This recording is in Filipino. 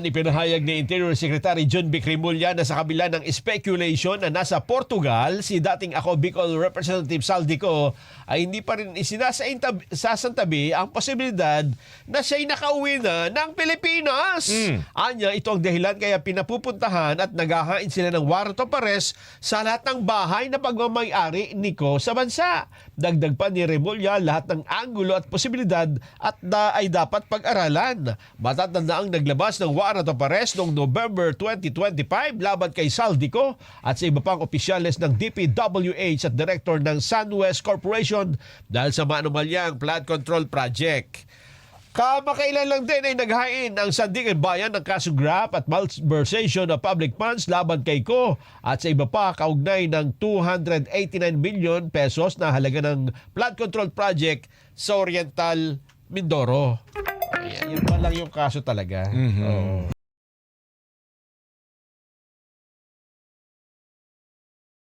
Ipinahayag ni Interior Secretary John B. Cremulya na sa kabila ng speculation na nasa Portugal, si dating Ako Bicol Representative Saldico ay hindi pa rin isasantabi ang posibilidad na siya'y nakauwi na ng Pilipinas. Anya, ito ang dahilan kaya pinapupuntahan at naghahain sila ng warrant of arrest sa lahat ng bahay na pagmamayari ni Ko sa bansa. Dagdag pa ni Cremulya, lahat ng anggulo at posibilidad ay dapat pag-aralan. Matatanda ang naglabas ng warrant of arrest noong November 2025 laban kay Saldico at sa iba pang opisyales ng DPWH at director ng SunWest Corporation dahil sa maanumalyang flood control project. Kamakailan lang din ay naghain ang Sandigan Bayan ng kasong graft at malversation of public funds laban kay Ko at sa iba pa kaugnay ng 289 million pesos na halaga ng flood control project sa Oriental Mindoro. Yan pa lang yung kaso talaga. Oo.